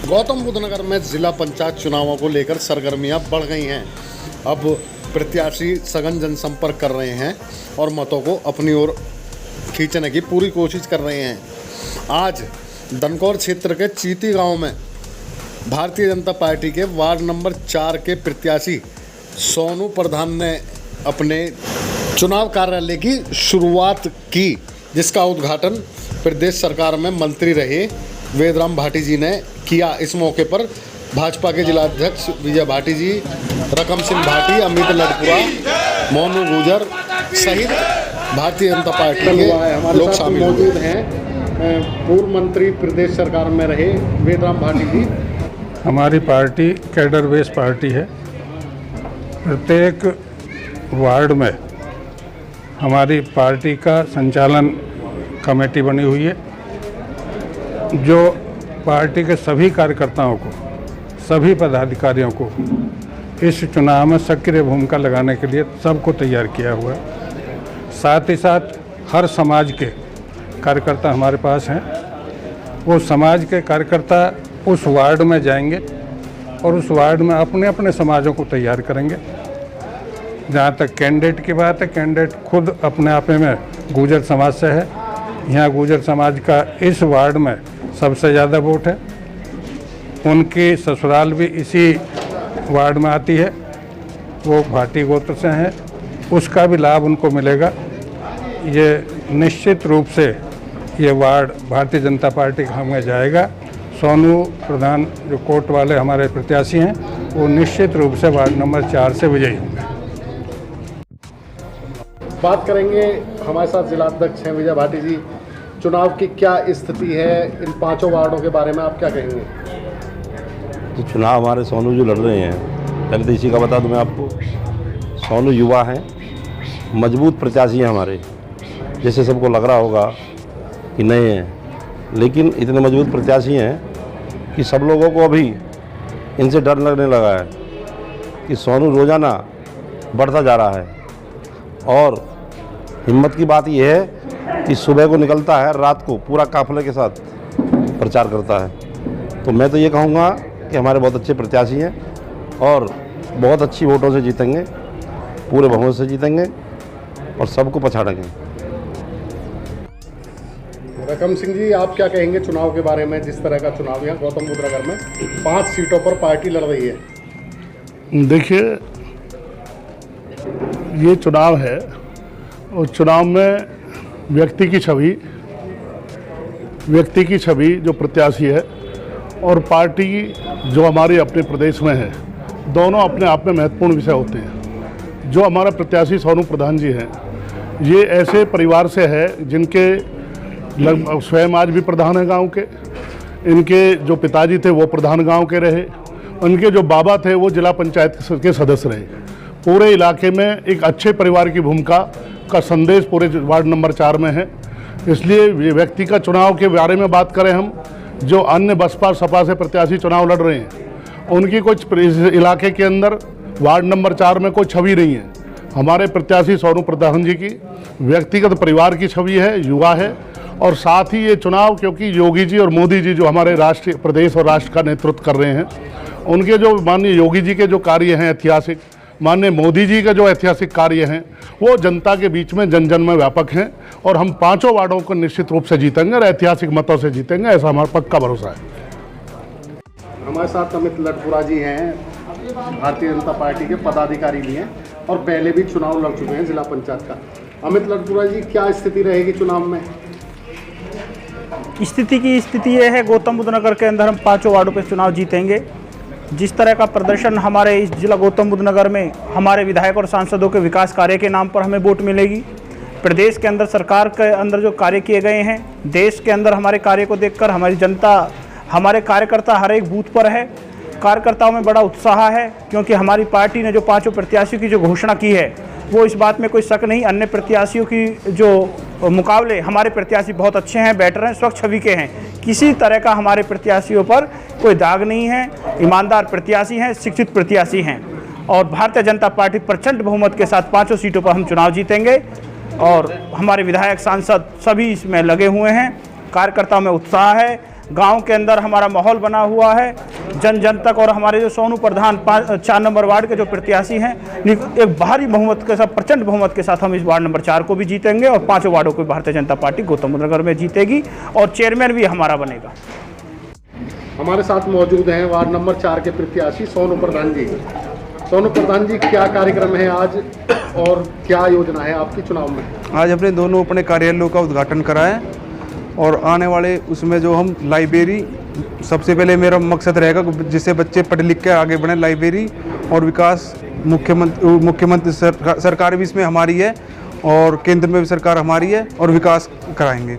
गौतम बुद्ध नगर में जिला पंचायत चुनावों को लेकर सरगर्मियां बढ़ गई हैं। अब प्रत्याशी सघन जनसंपर्क कर रहे हैं और मतों को अपनी ओर खींचने की पूरी कोशिश कर रहे हैं। आज दनकौर क्षेत्र के चीती गांव में भारतीय जनता पार्टी के वार्ड नंबर 4 के प्रत्याशी सोनू प्रधान ने अपने चुनाव कार्यालय की शुरुआत की, जिसका उद्घाटन प्रदेश सरकार में मंत्री रहे वेदराम भाटी जी ने किया। इस मौके पर भाजपा के जिलाध्यक्ष विजय भाटी जी, रकम सिंह भाटी, अमित लड़पुरा, मोनू गुजर सहित भारतीय जनता पार्टी के लोग शामिल मौजूद हैं। पूर्व मंत्री प्रदेश सरकार में रहे वेदराम भाटी जी। हमारी पार्टी कैडर बेस पार्टी है। प्रत्येक वार्ड में हमारी पार्टी का संचालन कमेटी बनी हुई है, जो पार्टी के सभी कार्यकर्ताओं को, सभी पदाधिकारियों को इस चुनाव में सक्रिय भूमिका लगाने के लिए सबको तैयार किया हुआ है। साथ ही साथ हर समाज के कार्यकर्ता हमारे पास हैं। वो समाज के कार्यकर्ता उस वार्ड में जाएंगे और उस वार्ड में अपने अपने समाजों को तैयार करेंगे। जहाँ तक कैंडिडेट की बात है, कैंडिडेट खुद अपने आप में गुर्जर समाज से है। यहाँ गुर्जर समाज का इस वार्ड में सबसे ज़्यादा वोट है। उनकी ससुराल भी इसी वार्ड में आती है, वो भाटी गोत्र से हैं, उसका भी लाभ उनको मिलेगा। ये निश्चित रूप से ये वार्ड भारतीय जनता पार्टी का हमें जाएगा। सोनू प्रधान जो कोट वाले हमारे प्रत्याशी हैं, वो निश्चित रूप से वार्ड नंबर 4 से विजयी होंगे। बात करेंगे, हमारे साथ जिलाध्यक्ष हैं विजय भाटी जी। चुनाव की क्या स्थिति है, इन 5 वार्डों के बारे में आप क्या कहेंगे? तो चुनाव हमारे सोनू जो लड़ रहे हैं, पहले तो इसी का बता दूं मैं आपको, सोनू युवा हैं, मजबूत प्रत्याशी हैं हमारे। जैसे सबको लग रहा होगा कि नए हैं, लेकिन इतने मजबूत प्रत्याशी हैं कि सब लोगों को अभी इनसे डर लगने लगा है कि सोनू रोज़ाना बढ़ता जा रहा है। और हिम्मत की बात यह है कि सुबह को निकलता है, रात को पूरा काफले के साथ प्रचार करता है। तो मैं तो ये कहूँगा कि हमारे बहुत अच्छे प्रत्याशी हैं और बहुत अच्छी वोटों से जीतेंगे, पूरे बहुमत से जीतेंगे और सबको पछाड़ेंगे। रकम सिंह जी, आप क्या कहेंगे चुनाव के बारे में? जिस तरह का चुनाव यहाँ गौतम बुद्ध नगर में 5 सीटों पर पार्टी लड़ रही है। देखिए, ये चुनाव है और चुनाव में व्यक्ति की छवि जो प्रत्याशी है और पार्टी जो हमारी अपने प्रदेश में है, दोनों अपने आप में महत्वपूर्ण विषय होते हैं। जो हमारा प्रत्याशी सोनू प्रधान जी हैं, ये ऐसे परिवार से है जिनके स्वयं आज भी प्रधान है गांव के। इनके जो पिताजी थे वो प्रधान गांव के रहे, उनके जो बाबा थे वो जिला पंचायत के सदस्य रहे। पूरे इलाके में एक अच्छे परिवार की भूमिका का संदेश पूरे वार्ड नंबर 4 में है। इसलिए ये व्यक्ति का चुनाव के बारे में बात करें हम, जो अन्य बसपा सपा से प्रत्याशी चुनाव लड़ रहे हैं, उनकी कुछ इस इलाके के अंदर वार्ड नंबर 4 में कोई छवि नहीं है। हमारे प्रत्याशी सोनू प्रधान जी की व्यक्तिगत परिवार की छवि है, युवा है। और साथ ही ये चुनाव, क्योंकि योगी जी और मोदी जी जो हमारे राष्ट्रीय प्रदेश और राष्ट्र का नेतृत्व कर रहे हैं, उनके जो माननीय योगी जी के जो कार्य हैं ऐतिहासिक, माननीय मोदी जी का जो ऐतिहासिक कार्य हैं, वो जनता के बीच में जन जन में व्यापक हैं। और हम 5 वार्डों को निश्चित रूप से जीतेंगे और ऐतिहासिक मतों से जीतेंगे, ऐसा हमारा पक्का भरोसा है। हमारे साथ अमित लड़पुरा जी हैं, भारतीय जनता पार्टी के पदाधिकारी भी हैं और पहले भी चुनाव लड़ चुके हैं जिला पंचायत का। अमित लड़पुरा जी, क्या स्थिति रहेगी चुनाव में? स्थिति ये है, गौतम बुद्ध नगर के अंदर हम 5 वार्डों पे चुनाव जीतेंगे। जिस तरह का प्रदर्शन हमारे इस जिला गौतम बुद्ध नगर में हमारे विधायक और सांसदों के विकास कार्य के नाम पर हमें वोट मिलेगी। प्रदेश के अंदर सरकार के अंदर जो कार्य किए गए हैं, देश के अंदर हमारे कार्य को देखकर हमारी जनता, हमारे कार्यकर्ता हर एक बूथ पर है। कार्यकर्ताओं में बड़ा उत्साह है, क्योंकि हमारी पार्टी ने जो 5 प्रत्याशियों की जो घोषणा की है, वो इस बात में कोई शक नहीं, अन्य प्रत्याशियों की जो मुकाबले हमारे प्रत्याशी बहुत अच्छे हैं, बेटर हैं, स्वच्छ छवि के हैं। किसी तरह का हमारे प्रत्याशियों पर कोई दाग नहीं है। ईमानदार प्रत्याशी हैं, शिक्षित प्रत्याशी हैं और भारतीय जनता पार्टी प्रचंड बहुमत के साथ 5 सीटों पर हम चुनाव जीतेंगे और हमारे विधायक सांसद सभी इसमें लगे हुए हैं। कार्यकर्ताओं में उत्साह है। गांव के अंदर हमारा माहौल बना हुआ है, जन जन तक। और हमारे जो सोनू प्रधान 4 नंबर वार्ड के जो प्रत्याशी हैं, एक भारी बहुमत के साथ, प्रचंड बहुमत के साथ हम इस वार्ड नंबर 4 को भी जीतेंगे और 5 वार्डों को भारतीय जनता पार्टी गौतम बुद्ध नगर में जीतेगी और चेयरमैन भी हमारा बनेगा। हमारे साथ मौजूद हैं वार्ड नंबर 4 के प्रत्याशी सोनू प्रधान जी। सोनू प्रधान जी, क्या कार्यक्रम है आज और क्या योजना है आपकी चुनाव में? आज अपने दोनों अपने कार्यालयों का उद्घाटन करा है और आने वाले उसमें जो हम लाइब्रेरी, सबसे पहले मेरा मकसद रहेगा जिससे बच्चे पढ़ लिख के आगे बढ़ें, लाइब्रेरी और विकास। मुख्यमंत्री सरकार भी इसमें हमारी है और केंद्र में भी सरकार हमारी है और विकास कराएंगे।